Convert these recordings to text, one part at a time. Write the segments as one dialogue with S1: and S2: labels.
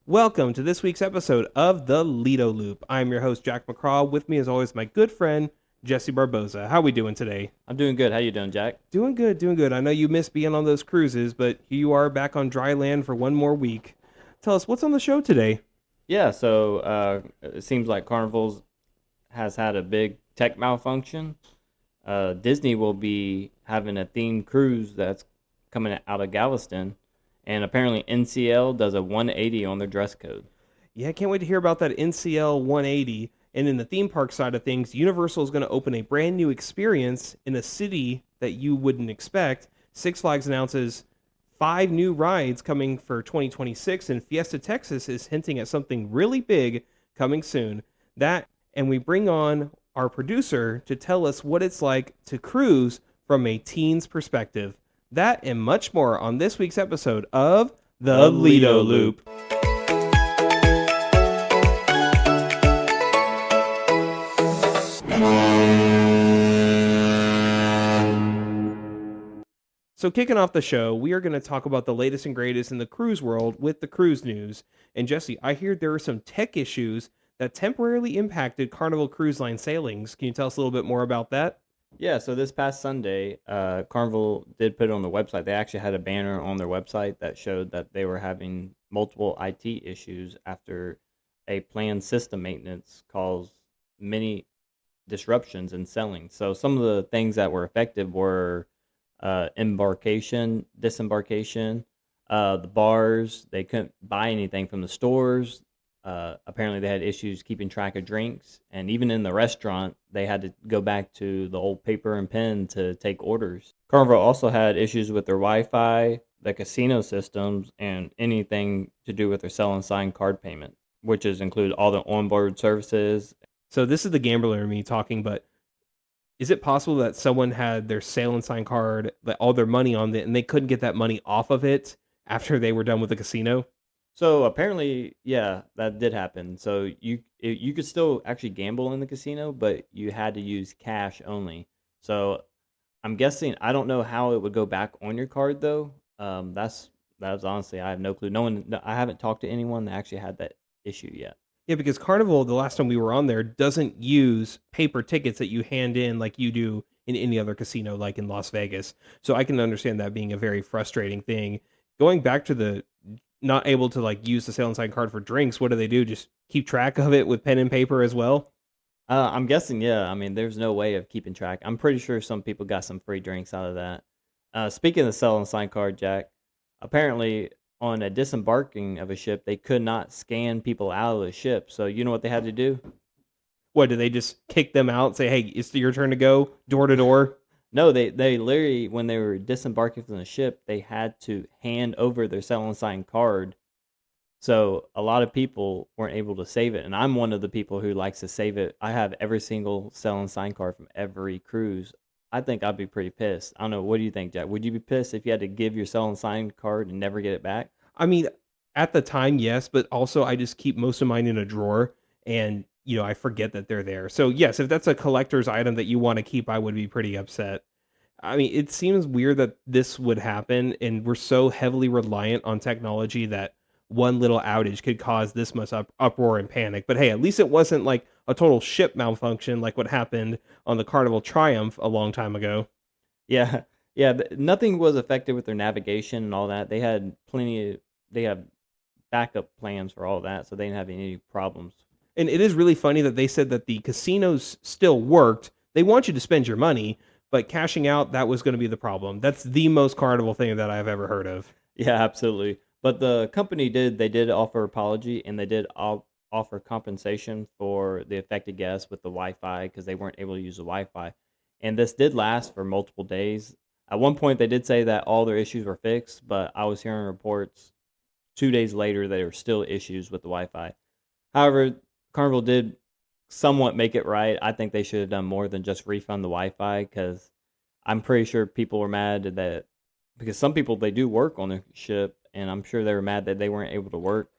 S1: Welcome to this week's episode of the Lido Loop. I'm your host, Jack McCraw. With me, as always, my good friend, Jesse Barboza. How are we doing today?
S2: I'm doing good. How you doing, Jack?
S1: Doing good, doing good. I know you missed being on those cruises, but here you are back on dry land for one more week. Tell us, what's on the show today?
S2: Yeah, so it seems like Carnival's has had a big tech malfunction. Disney will be having a themed cruise that's coming out of Galveston, and apparently NCL does a 180 on their dress code.
S1: Yeah, I can't wait to hear about that NCL 180. And in the theme park side of things, Universal is going to open a brand new experience in a city that you wouldn't expect. Six Flags announces 5 new rides coming for 2026, and Fiesta Texas is hinting at something really big coming soon. That, and we bring on our producer to tell us what it's like to cruise from a teen's perspective. That and much more on this week's episode of The Lido Loop. So kicking off the show, we are going to talk about the latest and greatest in the cruise world with the cruise news. And Jesse, I hear there are some tech issues that temporarily impacted Carnival Cruise Line sailings. Can you tell us a little bit more about that?
S2: Yeah, so this past Sunday, Carnival did put it on the website. They actually had a banner on their website that showed that they were having multiple IT issues after a planned system maintenance caused many disruptions in sailing. So some of the things that were affected were embarkation, disembarkation, the bars. They couldn't buy anything from the stores. Apparently they had issues keeping track of drinks, and even in the restaurant they had to go back to the old paper and pen to take orders. Carnival also had issues with their Wi-Fi, the casino systems, and anything to do with their sell and sign card payment, which is include all the onboard services.
S1: So this is the gambler in me talking, but is it possible that someone had their sail and sign card, all their money on it, and they couldn't get that money off of it after they were done with the casino?
S2: So apparently, yeah, that did happen. So you could still actually gamble in the casino, but you had to use cash only. So I'm guessing, I don't know how it would go back on your card though. That's honestly, I have no clue. I haven't talked to anyone that actually had that issue yet.
S1: Yeah, because Carnival, the last time we were on there, doesn't use paper tickets that you hand in like you do in any other casino, like in Las Vegas. So I can understand that being a very frustrating thing. Going back to the not able to like use the sail and sign card for drinks, what do? Just keep track of it with pen and paper as well?
S2: I'm guessing, yeah. I mean, there's no way of keeping track. I'm pretty sure some people got some free drinks out of that. Speaking of the sell and sign card, Jack, apparently on a disembarking of a ship, they could not scan people out of the ship. So you know what they had to do?
S1: What, do they just kick them out and say, hey, it's your turn to go door to door?
S2: No, they literally, when they were disembarking from the ship, they had to hand over their sell and sign card. So a lot of people weren't able to save it. And I'm one of the people who likes to save it. I have every single sell and sign card from every cruise. I think I'd be pretty pissed. I don't know. What do you think, Jack? Would you be pissed if you had to give your sell and sign card and never get it back?
S1: I mean, at the time, yes, but also I just keep most of mine in a drawer and, I forget that they're there. So yes, if that's a collector's item that you want to keep, I would be pretty upset. I mean, it seems weird that this would happen, and we're so heavily reliant on technology that one little outage could cause this much uproar and panic. But hey, at least it wasn't like a total ship malfunction like what happened on the Carnival Triumph a long time ago.
S2: Yeah, yeah. Nothing was affected with their navigation and all that. They had they have backup plans for all that, so they didn't have any problems.
S1: And it is really funny that they said that the casinos still worked. They want you to spend your money, but cashing out, that was going to be the problem. That's the most Carnival thing that I've ever heard of.
S2: Yeah, absolutely. But the company did offer apology, and they did offer compensation for the affected guests with the Wi-Fi because they weren't able to use the Wi-Fi. And this did last for multiple days. At one point, they did say that all their issues were fixed, but I was hearing reports 2 days later there were still issues with the Wi-Fi. However, Carnival did somewhat make it right. I think they should have done more than just refund the Wi-Fi, because I'm pretty sure people were mad that, because some people, they do work on the ship, and I'm sure they were mad that they weren't able to work.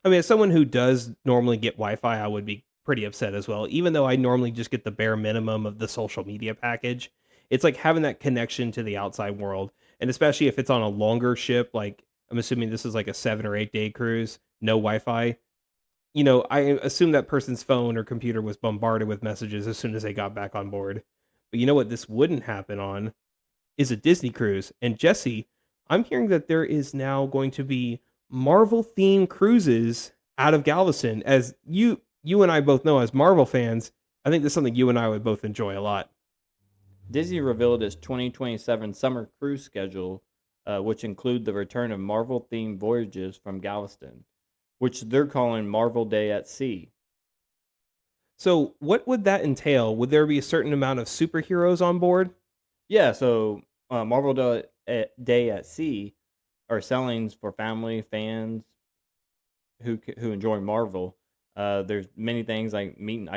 S1: I mean, as someone who does normally get Wi-Fi, I would be pretty upset as well. Even though I normally just get the bare minimum of the social media package, it's like having that connection to the outside world. And especially if it's on a longer ship, like I'm assuming this is like a 7 or 8 day cruise, no Wi-Fi, you know, I assume that person's phone or computer was bombarded with messages as soon as they got back on board. But you know what this wouldn't happen on is a Disney cruise. And Jesse, I'm hearing that there is now going to be Marvel themed cruises out of Galveston. As you and I both know as Marvel fans, I think this is something you and I would both enjoy a lot.
S2: Disney revealed its 2027 summer cruise schedule, which include the return of Marvel-themed voyages from Galveston, which they're calling Marvel Day at Sea.
S1: So, what would that entail? Would there be a certain amount of superheroes on board?
S2: Yeah, so Marvel Day at Sea are sailings for family fans who enjoy Marvel. There's many things like meeting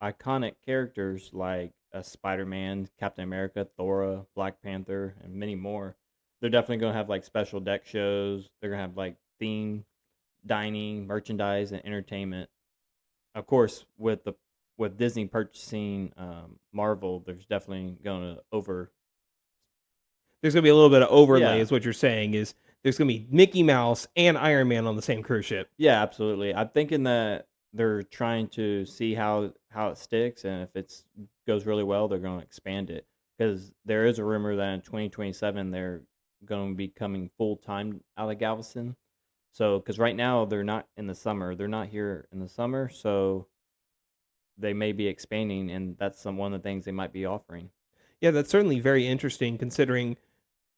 S2: iconic characters like Spider-Man, Captain America, Thor, Black Panther, and many more. They're definitely going to have like special deck shows. They're going to have like theme dining, merchandise, and entertainment. Of course, with Disney purchasing Marvel, there's definitely going to
S1: There's going to be a little bit of overlay,
S2: Yeah.
S1: is what you're saying. Is there's going to be Mickey Mouse and Iron Man on the same cruise ship?
S2: Yeah, absolutely. I'm thinking that they're trying to see how it sticks, and if it goes really well, they're going to expand it. Because there is a rumor that in 2027 they're going to be coming full time out of Galveston. So, because right now they're not in the summer, they're not here in the summer, so they may be expanding, and that's one of the things they might be offering.
S1: Yeah, that's certainly very interesting considering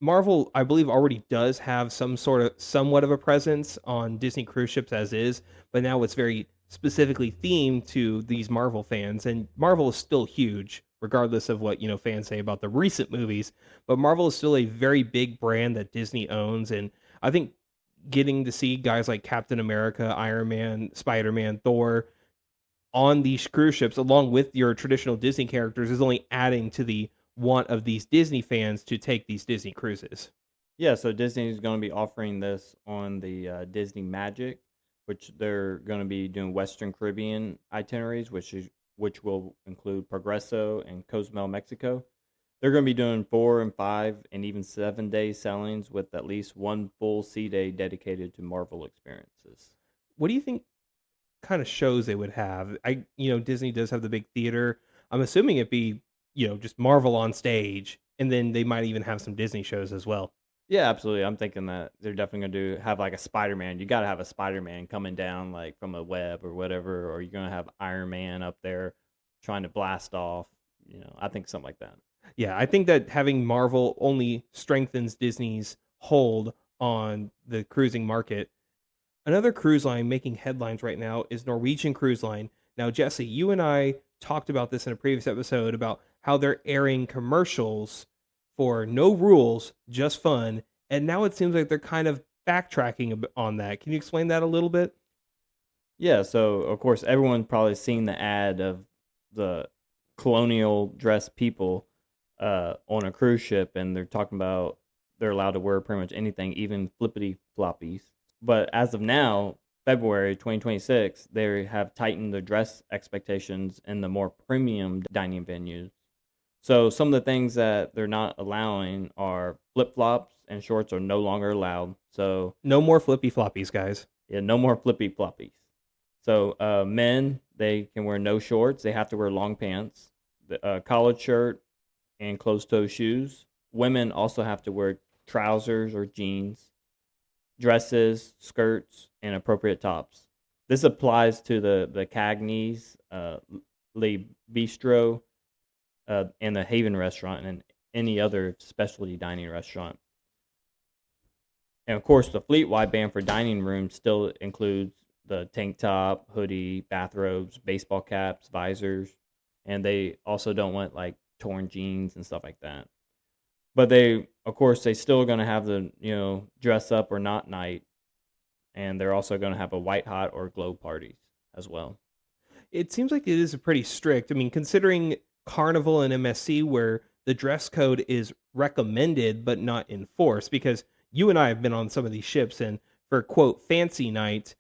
S1: Marvel, I believe, already does have somewhat of a presence on Disney cruise ships as is, but now it's very specifically themed to these Marvel fans. And Marvel is still huge, regardless of what, fans say about the recent movies. But Marvel is still a very big brand that Disney owns. And I think getting to see guys like Captain America, Iron Man, Spider-Man, Thor on these cruise ships, along with your traditional Disney characters, is only adding to the want of these Disney fans to take these Disney cruises.
S2: Yeah, so Disney is going to be offering this on the Disney Magic, which they're going to be doing Western Caribbean itineraries, which will include Progreso and Cozumel, Mexico. They're going to be doing 4 and 5 and even 7 day sailings with at least one full sea day dedicated to Marvel experiences.
S1: What do you think kind of shows they would have? Disney does have the big theater. I'm assuming it'd be, just Marvel on stage, and then they might even have some Disney shows as well.
S2: Yeah, absolutely. I'm thinking that they're definitely going to have like a Spider-Man. You got to have a Spider-Man coming down like from a web or whatever, or you're going to have Iron Man up there trying to blast off. I think something like that.
S1: Yeah, I think that having Marvel only strengthens Disney's hold on the cruising market. Another cruise line making headlines right now is Norwegian Cruise Line. Now, Jesse, you and I talked about this in a previous episode about how they're airing commercials for no rules, just fun. And now it seems like they're kind of backtracking on that. Can you explain that a little bit?
S2: Yeah, so of course everyone's probably seen the ad of the colonial dressed people on a cruise ship, and they're talking about they're allowed to wear pretty much anything, even flippity floppies. But as of now, February 2026, they have tightened the dress expectations in the more premium dining venues. So some of the things that they're not allowing are flip-flops and shorts are no longer allowed. So
S1: no more flippy floppies, guys.
S2: Yeah, no more flippy floppies. So men, they can wear no shorts. They have to wear long pants, the collared shirt, and closed-toe shoes. Women also have to wear trousers or jeans, dresses, skirts, and appropriate tops. This applies to the Cagney's, Le Bistro, and the Haven restaurant, and any other specialty dining restaurant. And of course, the fleet-wide ban for dining rooms still includes the tank top, hoodie, bathrobes, baseball caps, visors, and they also don't want like torn jeans and stuff like that. But they still going to have the dress up or not night, and they're also going to have a white hot or glow parties as well.
S1: It seems like it is a pretty strict. I mean, considering Carnival and MSC, where the dress code is recommended but not enforced, because you and I have been on some of these ships, and for quote fancy night,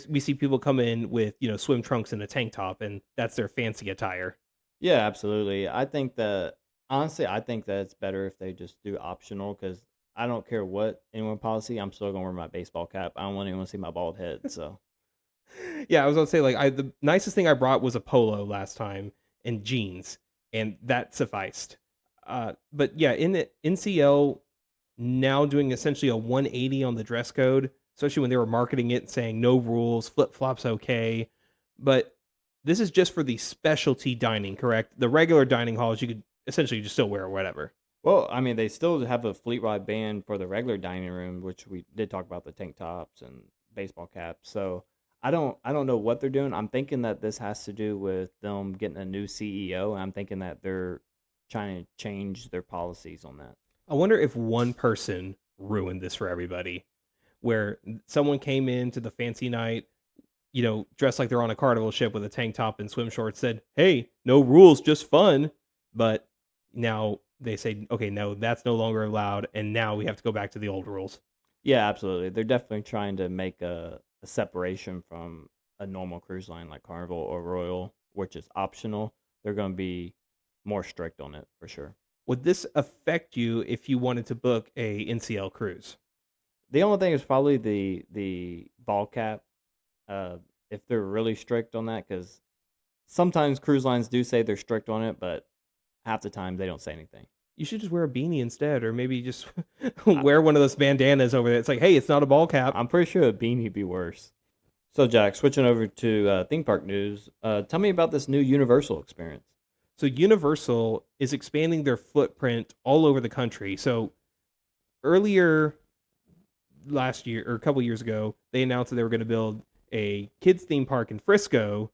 S1: we see people come in with swim trunks and a tank top, and that's their fancy attire.
S2: Yeah, absolutely. I think that it's better if they just do optional, because I don't care what anyone policy. I'm still gonna wear my baseball cap. I don't want anyone to see my bald head. So
S1: Yeah, I was gonna say like the nicest thing I brought was a polo last time and jeans, and that sufficed. But yeah, in the NCL now doing essentially a 180 on the dress code, especially when they were marketing it saying no rules, flip flops okay. But this is just for the specialty dining, correct? The regular dining halls you could essentially just still wear whatever.
S2: well, I mean, they still have a fleet wide ban for the regular dining room, which we did talk about the tank tops and baseball caps. So I don't know what they're doing. I'm thinking that this has to do with them getting a new CEO, and I'm thinking that they're trying to change their policies on that.
S1: I wonder if one person ruined this for everybody, where someone came into the fancy night, dressed like they're on a carnival ship with a tank top and swim shorts, said, "Hey, no rules, just fun." But now they say, "Okay, no, that's no longer allowed," and now we have to go back to the old rules.
S2: Yeah, absolutely. They're definitely trying to make a separation from a normal cruise line like Carnival or Royal, which is optional. They're going to be more strict on it for sure.
S1: Would this affect you if you wanted to book a NCL cruise?
S2: The only thing is probably the ball cap. If they're really strict on that, because sometimes cruise lines do say they're strict on it, but half the time they don't say anything.
S1: You should just wear a beanie instead, or maybe just
S2: I,
S1: wear one of those bandanas over there. It's like, hey, it's not a ball cap.
S2: I'm pretty sure a beanie would be worse. So, Jack, switching over to theme park news, tell me about this new Universal experience.
S1: So Universal is expanding their footprint all over the country. So earlier last year or a couple years ago, they announced that they were going to build a kids theme park in Frisco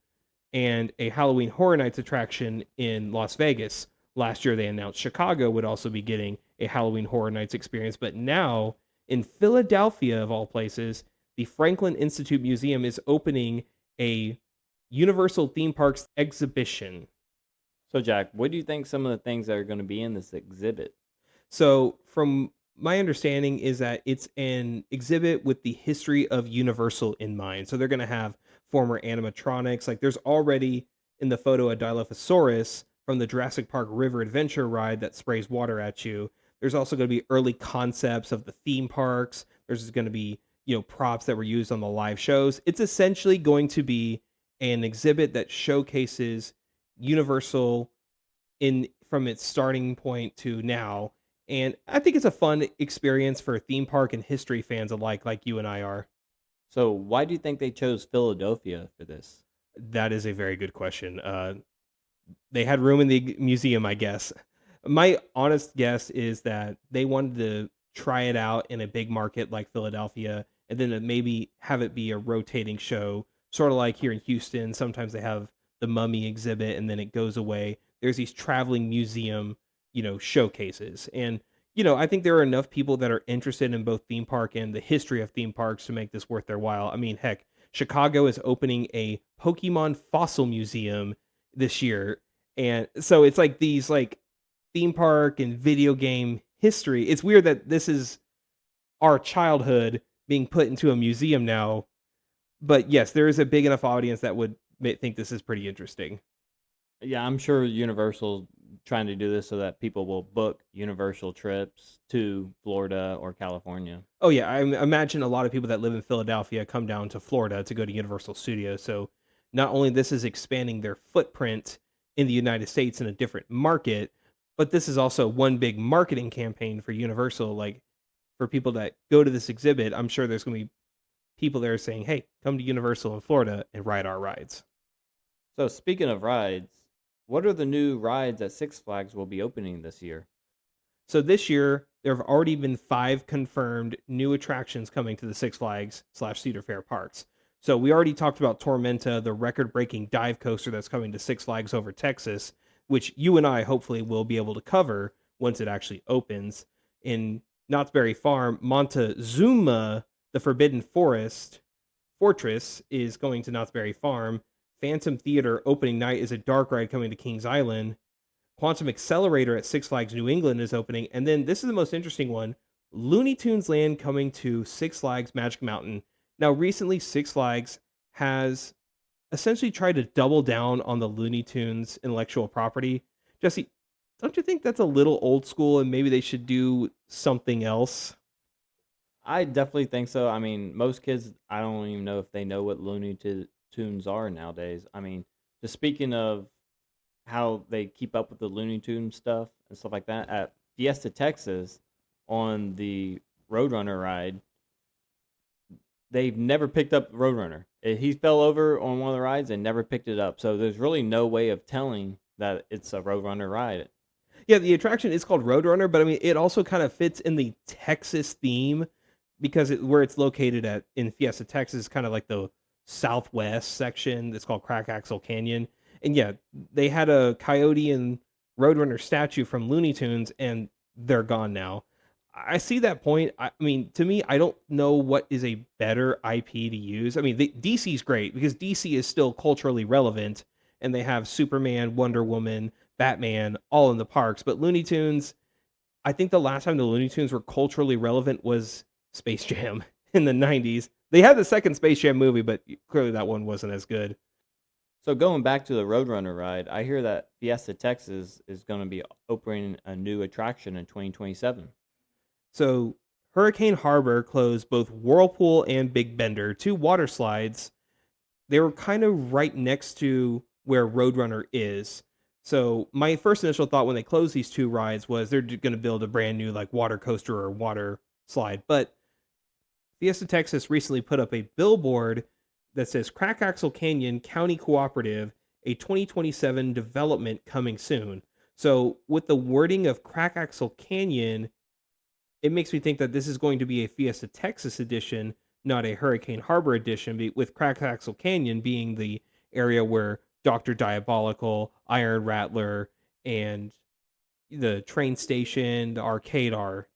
S1: and a Halloween Horror Nights attraction in Las Vegas. Last year, they announced Chicago would also be getting a Halloween Horror Nights experience. But now, in Philadelphia, of all places, the Franklin Institute Museum is opening a Universal theme parks exhibition.
S2: So, Jack, what do you think some of the things that are going to be in this exhibit?
S1: So, from my understanding, is that it's an exhibit with the history of Universal in mind. So, they're going to have former animatronics. Like, there's already in the photo a Dilophosaurus from the Jurassic Park River Adventure ride that sprays water at you. There's also going to be early concepts of the theme parks. There's going to be, props that were used on the live shows. It's essentially going to be an exhibit that showcases Universal in from its starting point to now. And I think it's a fun experience for theme park and history fans alike, like you and I are.
S2: So, why do you think they chose Philadelphia for this?
S1: That is a very good question. They had room in the museum, I guess. My honest guess is that they wanted to try it out in a big market like Philadelphia, and then maybe have it be a rotating show, sort of like here in Houston. Sometimes they have the Mummy exhibit, and then it goes away. There's these traveling museum, showcases, and I think there are enough people that are interested in both theme park and the history of theme parks to make this worth their while. I mean, heck, Chicago is opening a Pokemon fossil museum this year. And so it's like these like theme park and video game history. It's weird that this is our childhood being put into a museum now. But yes, there is a big enough audience that would think this is pretty interesting.
S2: Yeah, I'm sure Universal's trying to do this so that people will book Universal trips to Florida or California.
S1: Oh yeah, I imagine a lot of people that live in Philadelphia come down to Florida to go to Universal Studios. So not only this is expanding their footprint in the United States in a different market, but this is also one big marketing campaign for Universal. Like for people that go to this exhibit, I'm sure there's going to be people there saying, "Hey, come to Universal in Florida and ride our rides."
S2: So, speaking of rides, what are the new rides that Six Flags will be opening this year?
S1: So this year, there have already been 5 confirmed new attractions coming to the Six Flags/Cedar Fair parks. So we already talked about Tormenta, the record-breaking dive coaster that's coming to Six Flags over Texas, which you and I hopefully will be able to cover once it actually opens. In Knott's Berry Farm, Montezuma, the Forbidden Fortress, is going to Knott's Berry Farm. Phantom Theater opening night is a dark ride coming to Kings Island. Quantum Accelerator at Six Flags New England is opening. And then this is the most interesting one, Looney Tunes Land coming to Six Flags Magic Mountain. Now, recently, Six Flags has essentially tried to double down on the Looney Tunes intellectual property. Jesse, Don't you think that's a little old school and maybe they should do something else?
S2: I definitely think so. I mean, most kids, I don't even know if they know what Tunes are nowadays. I mean, just speaking of how they keep up with the Looney Tunes stuff and stuff like that, at Fiesta Texas on the Roadrunner ride, they've never picked up Roadrunner. He fell over on one of the rides and never picked it up. So there's really no way of telling that it's a Roadrunner ride.
S1: Yeah, the attraction is called Roadrunner, but I mean, it also kind of fits in the Texas theme because where it's located at in Fiesta, Texas, kind of like the southwest section. It's called Crack Axle Canyon, and yeah, they had a Coyote and Roadrunner statue from Looney Tunes, and they're gone now. I see that point. I mean, to me, I don't know what is a better IP to use. I mean, DC's great because DC is still culturally relevant, and they have Superman, Wonder Woman, Batman, all in the parks. But Looney Tunes, I think the last time the Looney Tunes were culturally relevant was Space Jam in the 90s. They had the second Space Jam movie, but clearly that one wasn't as good.
S2: So going back to the Roadrunner ride, I hear that Fiesta Texas is going to be opening a new attraction in 2027.
S1: So Hurricane Harbor closed both Whirlpool and Big Bender, two water slides. They were kind of right next to where Roadrunner is. So my first initial thought when they closed these two rides was they're going to build a brand new like water coaster or water slide. But Fiesta Texas recently put up a billboard that says Crack Axle Canyon County Cooperative, a 2027 development coming soon. So with the wording of Crack Axle Canyon, it makes me think that this is going to be a Fiesta Texas edition, not a Hurricane Harbor edition, with Crack Axle Canyon being the area where Dr. Diabolical, Iron Rattler, and the train station, the arcade are.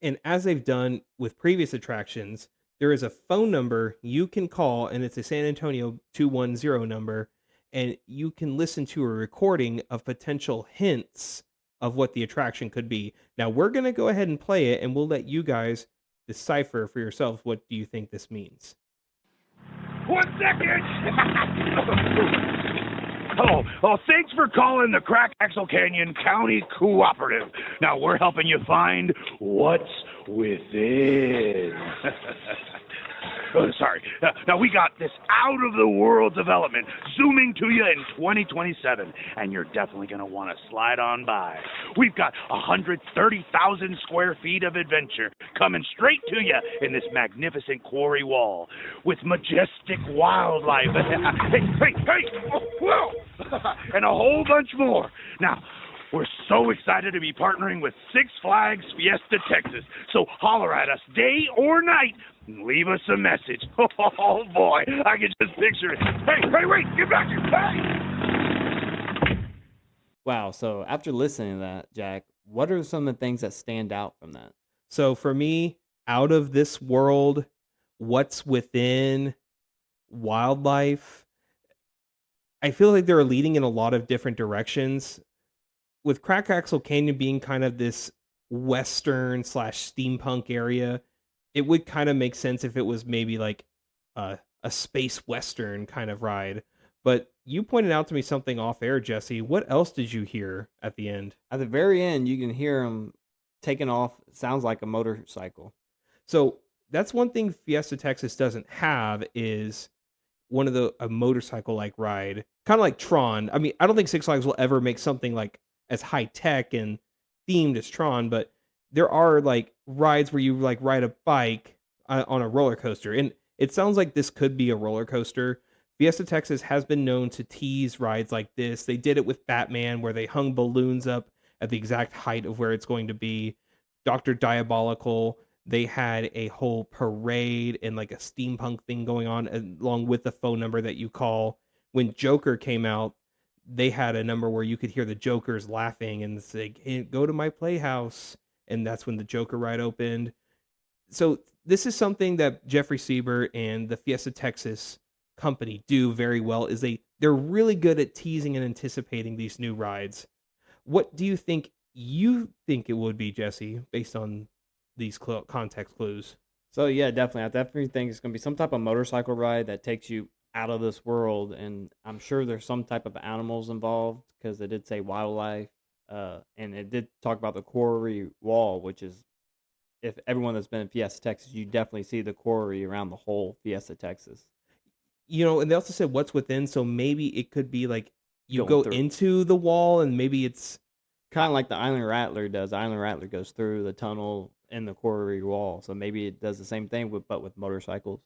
S1: And as they've done with previous attractions, there is a phone number you can call, and it's a San Antonio 210 number, and you can listen to a recording of potential hints of what the attraction could be. Now, we're going to go ahead and play it, and we'll let you guys decipher for yourselves what do you think this means.
S3: 1 second! Oh, thanks for calling the Crack Axle Canyon County Cooperative. Now, we're helping you find what's within. Oh, sorry. Now, we got this out-of-the-world development zooming to you in 2027, and you're definitely going to want to slide on by. We've got 130,000 square feet of adventure coming straight to you in this magnificent quarry wall with majestic wildlife. Hey! Whoa! And a whole bunch more. Now, we're so excited to be partnering with Six Flags Fiesta Texas. So holler at us day or night and leave us a message. Oh, boy, I can just picture it. Hey, wait, get back here. Hey!
S2: Wow. So after listening to that, Jack, what are some of the things that stand out from that?
S1: So for me, out of this world, what's within, wildlife, I feel like they're leading in a lot of different directions. With Crack Axle Canyon being kind of this western / steampunk area, it would kind of make sense if it was maybe like a space western kind of ride. But you pointed out to me something off air, Jesse. What else did you hear at the end?
S2: At the very end, you can hear him taking off. It sounds like a motorcycle.
S1: So that's one thing Fiesta Texas doesn't have is one of a motorcycle like ride, kind of like Tron. I mean, I don't think Six Flags will ever make something like as high tech and themed as Tron, but there are like rides where you like ride a bike on a roller coaster, and it sounds like this could be a roller coaster. Fiesta Texas has been known to tease rides like this. They did it with Batman, where they hung balloons up at the exact height of where it's going to be. Dr. Diabolical, they had a whole parade and like a steampunk thing going on along with the phone number that you call. When Joker came out, they had a number where you could hear the Jokers laughing and say, hey, go to my playhouse. And that's when the Joker ride opened. So this is something that Jeffrey Siebert and the Fiesta Texas company do very well, is they're really good at teasing and anticipating these new rides. What do you think it would be, Jesse, based on these context clues?
S2: So yeah, definitely. I definitely think it's going to be some type of motorcycle ride that takes you out of this world, and I'm sure there's some type of animals involved because they did say wildlife. And it did talk about the quarry wall, which is, if everyone that's been in Fiesta Texas, you definitely see the quarry around the whole Fiesta Texas
S1: And they also said what's within, so maybe it could be like you
S2: going
S1: go
S2: through.
S1: into the wall and maybe it's
S2: Kind of like the Island Rattler does. The Island Rattler goes through the tunnel in the quarry wall, so maybe it does the same thing but with motorcycles.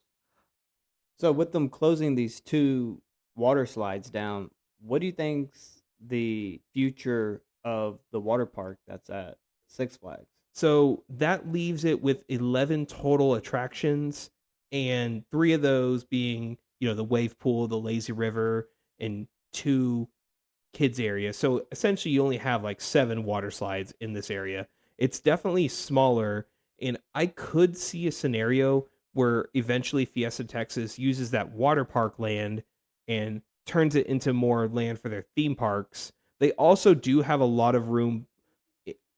S2: So with them closing these two water slides down, what do you think's the future of the water park that's at Six Flags?
S1: so that leaves it with 11 total attractions, and 3 of those being, the wave pool, the lazy river, and 2 kids area. So essentially you only have like 7 water slides in this area. It's definitely smaller, and I could see a scenario where eventually Fiesta Texas uses that water park land and turns it into more land for their theme parks. They also do have a lot of room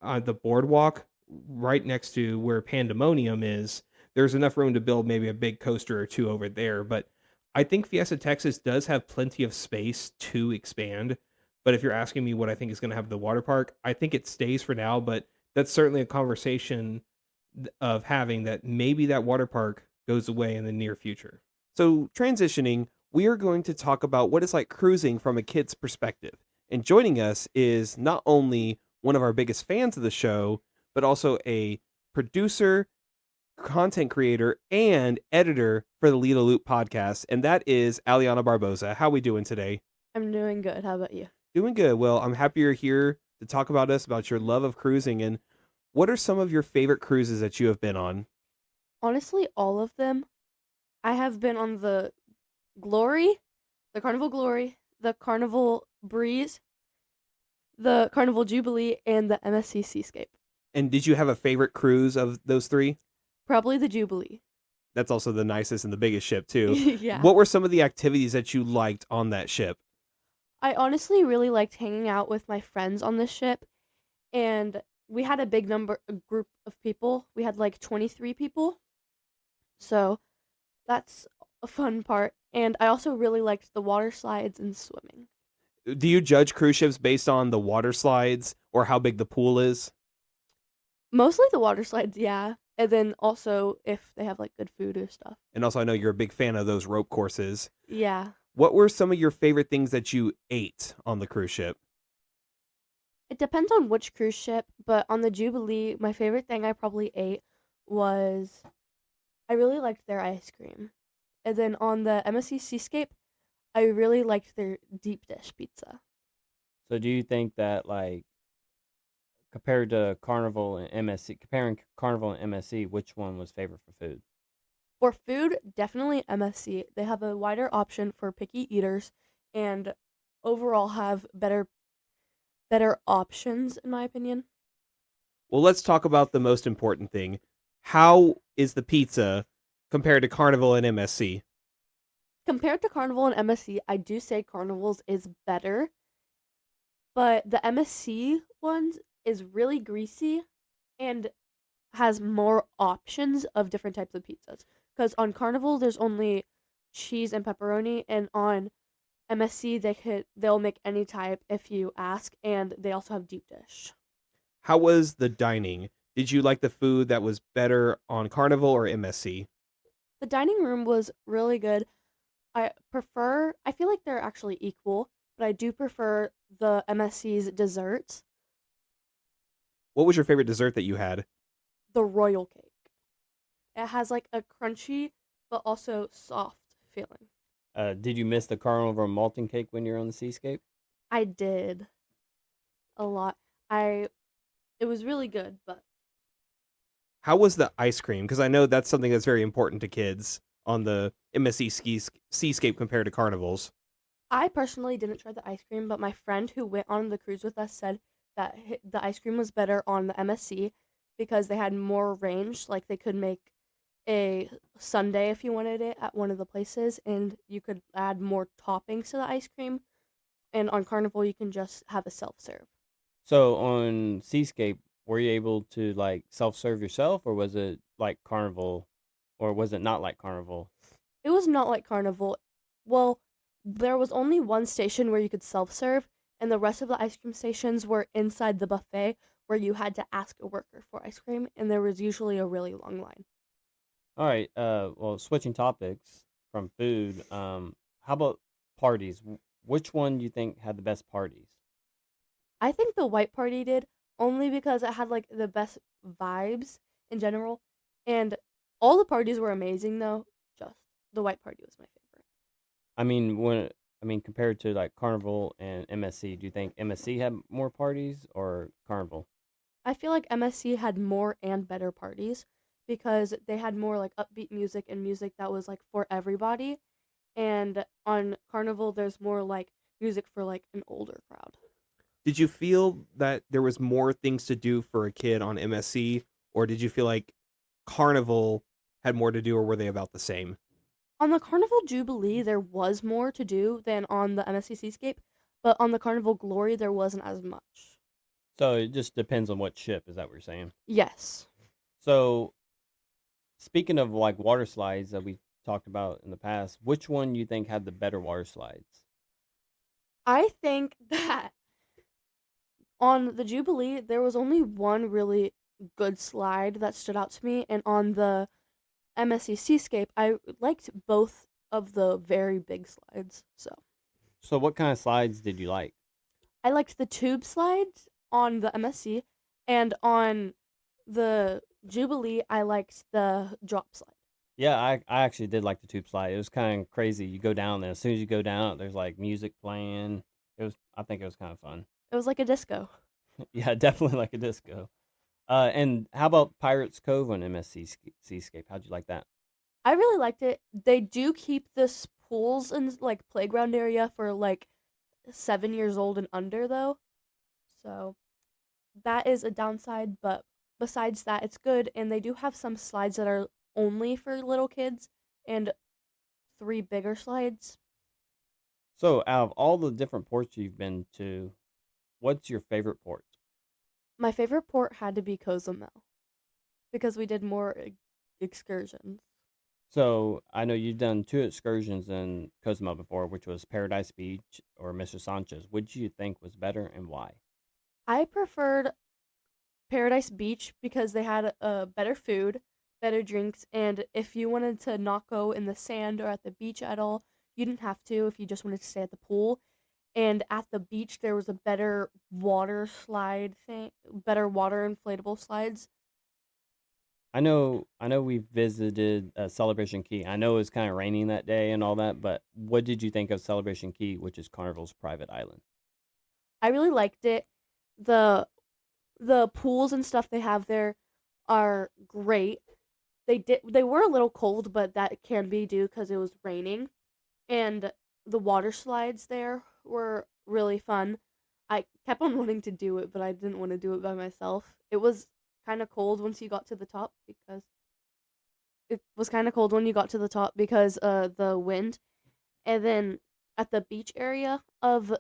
S1: on the boardwalk right next to where Pandemonium is. There's enough room to build maybe a big coaster or 2 over there, but I think Fiesta Texas does have plenty of space to expand. But if you're asking me what I think is going to happen to the water park, I think it stays for now, but that's certainly a conversation of having that maybe that water park goes away in the near future. So, transitioning, we are going to talk about what it's like cruising from a kid's perspective. And joining us is not only one of our biggest fans of the show, but also a producer, content creator, and editor for the Lido Loop podcast, and that is Aliana Barboza. How are we doing today?
S4: I'm doing good. How about you?
S1: Doing good. Well, I'm happy you're here to talk about your love of cruising, and what are some of your favorite cruises that you have been on?
S4: Honestly, all of them. I have been on the Glory, the Carnival Glory, the Carnival Breeze, the Carnival Jubilee, and the MSC Seascape.
S1: And did you have a favorite cruise of those 3?
S4: Probably the Jubilee.
S1: That's also the nicest and the biggest ship, too.
S4: Yeah.
S1: What were some of the activities that you liked on that ship?
S4: I honestly really liked hanging out with my friends on this ship, and we had a group of people. We had like 23 people. So that's a fun part. And I also really liked the water slides and swimming.
S1: Do you judge cruise ships based on the water slides or how big the pool is?
S4: Mostly the water slides, yeah. And then also if they have like good food or stuff.
S1: And also, I know you're a big fan of those rope courses.
S4: Yeah.
S1: What were some of your favorite things that you ate on the cruise ship?
S4: It depends on which cruise ship, but on the Jubilee, my favorite thing I probably ate was I really liked their ice cream. And then on the MSC Seascape, I really liked their deep dish pizza.
S2: So do you think that, like, comparing Carnival and MSC, which one was favorite for food?
S4: For food, definitely MSC. They have a wider option for picky eaters and overall have better options, in my opinion.
S1: Well, let's talk about the most important thing. How is the pizza compared to Carnival and MSC?
S4: Compared to Carnival and MSC, I do say Carnival's is better, but the MSC ones is really greasy and has more options of different types of pizzas. Because on Carnival, there's only cheese and pepperoni, and on MSC, they'll make any type if you ask, and they also have deep dish.
S1: How was the dining? Did you like the food that was better on Carnival or MSC?
S4: The dining room was really good. I feel like they're actually equal, but I do prefer the MSC's desserts.
S1: What was your favorite dessert that you had?
S4: The royal cake. It has like a crunchy but also soft feeling.
S2: Did you miss the Carnival malting cake when you were on the Seascape?
S4: I did a lot. It was really good, but
S1: How was the ice cream? Because I know that's something that's very important to kids on the MSC Seascape compared to Carnivals.
S4: I personally didn't try the ice cream, but my friend who went on the cruise with us said that the ice cream was better on the MSC because they had more range. Like they could make a sundae if you wanted it at one of the places, and you could add more toppings to the ice cream. And on Carnival, you can just have a self-serve.
S2: So on Seascape, were you able to like self-serve yourself, or was it like Carnival, or was it not like Carnival?
S4: It was not like Carnival. Well, there was only one station where you could self-serve, and the rest of the ice cream stations were inside the buffet where you had to ask a worker for ice cream, and there was usually a really long line.
S2: All right. Well, switching topics from food. How about parties? Which one do you think had the best parties?
S4: I think the white party did only because it had like the best vibes in general, and all the parties were amazing though. Just the white party was my favorite.
S2: Compared to like Carnival and MSC, do you think MSC had more parties or Carnival?
S4: I feel like MSC had more and better parties because they had more like upbeat music and music that was like for everybody. And on Carnival, there's more like music for like an older crowd.
S1: Did you feel that there was more things to do for a kid on MSC, or did you feel like Carnival had more to do, or were they about the same?
S4: On the Carnival Jubilee, there was more to do than on the MSC Seascape, but on the Carnival Glory, there wasn't as much.
S2: So it just depends on what ship. Is that what you're saying?
S4: Yes.
S2: So speaking of like water slides that we talked about in the past, which one you think had the better water slides?
S4: I think that on the Jubilee, there was only one really good slide that stood out to me, and on the MSC Seascape, I liked both of the very big slides.
S2: So what kind of slides did you like?
S4: I liked the tube slides on the MSC, and on the Jubilee, I liked the drop slide.
S2: Yeah, I actually did like the tube slide. It was kind of crazy. You go down there. As soon as you go down, there's like music playing. I think it was kind of fun.
S4: It was like a disco.
S2: Yeah, definitely like a disco. And how about Pirates Cove on MSC Seascape? How'd you like that?
S4: I really liked it. They do keep this pools and like playground area for like 7 years old and under though. So that is a downside, but besides that, it's good. And they do have some slides that are only for little kids and 3 bigger slides.
S2: So out of all the different ports you've been to, what's your favorite port?
S4: My favorite port had to be Cozumel because we did more excursions.
S2: So I know you've done 2 excursions in Cozumel before, which was Paradise Beach or Mr. Sanchez. Which do you think was better and why?
S4: I preferred Paradise Beach because they had better food, better drinks, and if you wanted to not go in the sand or at the beach at all, you didn't have to if you just wanted to stay at the pool. And at the beach, there was a better water slide thing, better water inflatable slides.
S2: I know we visited Celebration Key. I know it was kind of raining that day and all that, but what did you think of Celebration Key, which is Carnival's private island?
S4: I really liked it. The pools and stuff they have there are great. They were a little cold, but that can be due because it was raining. And the water slides there were really fun. I kept on wanting to do it, but I didn't want to do it by myself. It was kind of cold once you got to the top because the wind. And then at the beach area of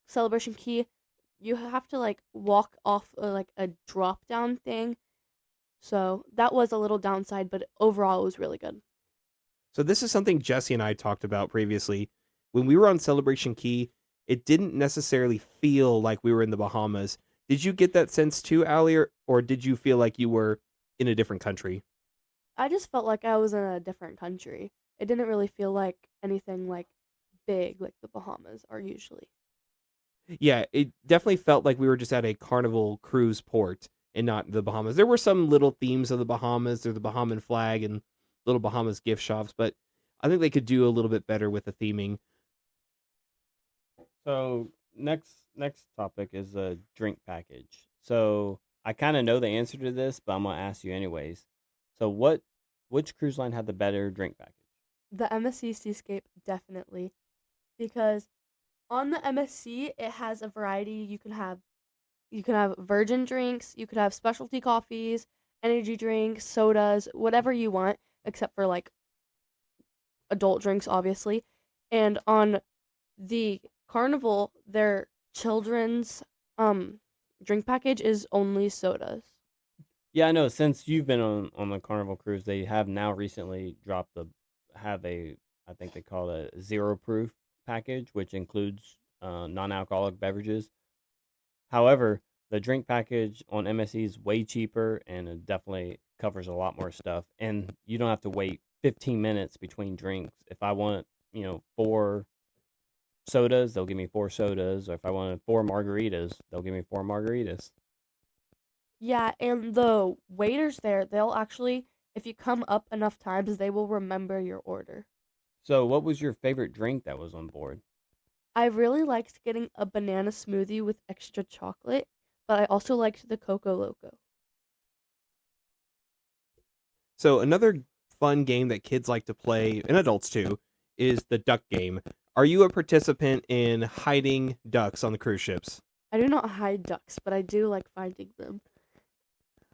S4: Celebration Key, you have to like walk off like a drop down thing. So that was a little downside, but overall it was really good.
S1: So this is something Jesse and I talked about previously. When we were on Celebration Key, it didn't necessarily feel like we were in the Bahamas. Did you get that sense too, Allie, or did you feel like you were in a different country?
S4: I just felt like I was in a different country. It didn't really feel like anything like big like the Bahamas are usually.
S1: Yeah, it definitely felt like we were just at a Carnival cruise port and not the Bahamas. There were some little themes of the Bahamas. There's the Bahamian flag and little Bahamas gift shops, but I think they could do a little bit better with the theming.
S2: So next topic is a drink package. So I kind of know the answer to this, but I'm gonna ask you anyways. So which cruise line had the better drink package?
S4: The MSC Seascape definitely, because on the MSC it has a variety. You can have virgin drinks, you could have specialty coffees, energy drinks, sodas, whatever you want, except for like adult drinks, obviously. And on the Carnival, their children's drink package is only sodas.
S2: Yeah, I know. Since you've been on the Carnival cruise, they have now recently I think they call it a zero proof package, which includes non-alcoholic beverages. However, the drink package on MSC is way cheaper, and it definitely covers a lot more stuff. And you don't have to wait 15 minutes between drinks. If I want, 4 sodas, they'll give me 4 sodas. Or if I wanted 4 margaritas, they'll give me 4 margaritas.
S4: Yeah, and the waiters there, they'll actually, if you come up enough times, they will remember your order.
S2: So what was your favorite drink that was on board?
S4: I really liked getting a banana smoothie with extra chocolate, but I also liked the Coco Loco.
S1: So another fun game that kids like to play, and adults too, is the duck game. Are you a participant in hiding ducks on the cruise ships?
S4: I do not hide ducks, but I do like finding them.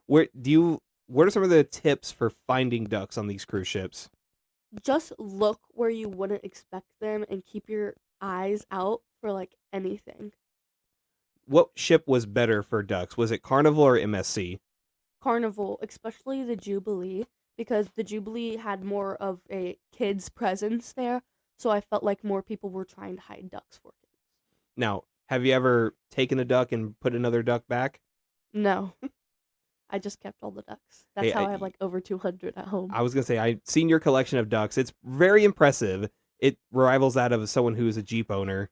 S1: What are some of the tips for finding ducks on these cruise ships?
S4: Just look where you wouldn't expect them and keep your eyes out for like anything.
S1: What ship was better for ducks? Was it Carnival or MSC?
S4: Carnival, especially the Jubilee, because the Jubilee had more of a kid's presence there, so I felt like more people were trying to hide ducks for kids.
S1: Now, have you ever taken a duck and put another duck back?
S4: No. I just kept all the ducks. That's
S1: Hey,
S4: how I have like over 200 at home.
S1: I was going to say, I've seen your collection of ducks. It's very impressive. It rivals that of someone who is a Jeep owner.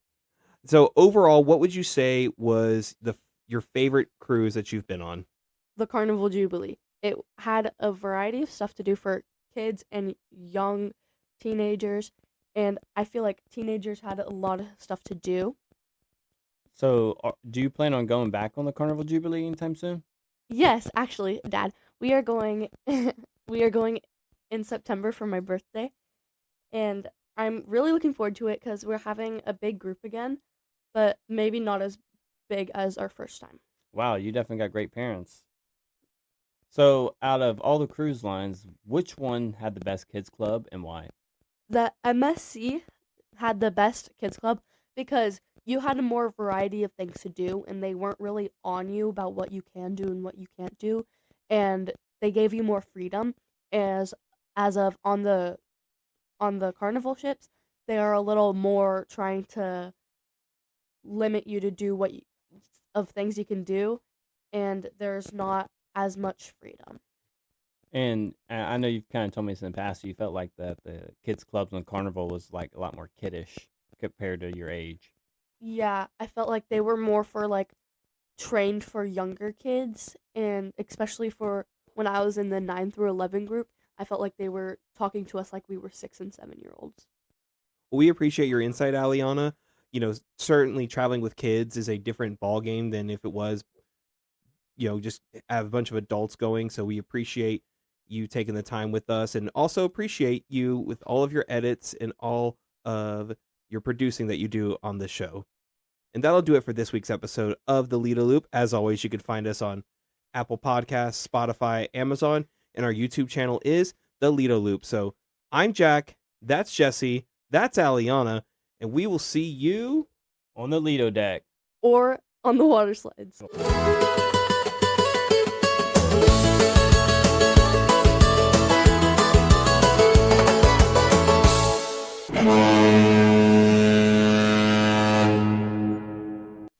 S1: So overall, what would you say was your favorite cruise that you've been on?
S4: The Carnival Jubilee. It had a variety of stuff to do for kids and young teenagers, and I feel like teenagers had a lot of stuff to do.
S2: So do you plan on going back on the Carnival Jubilee anytime soon?
S4: Yes, actually, Dad, we are going we are going in September for my birthday, and I'm really looking forward to it because we're having a big group again, but maybe not as big as our first time.
S2: Wow, you definitely got great parents. So out of all the cruise lines, which one had the best kids club and why?
S4: The MSC had the best kids club because you had a more variety of things to do, and they weren't really on you about what you can do and what you can't do, and they gave you more freedom. As of on the Carnival ships, they are a little more trying to limit you to do of things you can do, and there's not as much freedom.
S2: And I know you've kind of told me this in the past, so you felt like that the kids clubs on Carnival was like a lot more kiddish compared to your age.
S4: Yeah, I felt like they were more for like trained for younger kids, and especially for when I was in the 9 through 11 group, I felt like they were talking to us like we were 6 and 7-year-olds.
S1: We appreciate your insight, Aliana. Certainly traveling with kids is a different ball game than if it was, just have a bunch of adults going. So we appreciate you taking the time with us, and also appreciate you with all of your edits and all of your producing that you do on this show. And that'll do it for this week's episode of the Lido Loop. As always, you can find us on Apple Podcasts, Spotify, Amazon, and our YouTube channel is the Lido Loop. So I'm Jack, that's Jesse, that's Aliana, and we will see you
S2: on the Lido deck
S4: or on the water slides.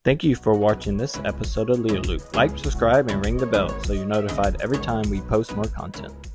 S2: Thank you for watching this episode of Lido Loop. Like, subscribe, and ring the bell so you're notified every time we post more content.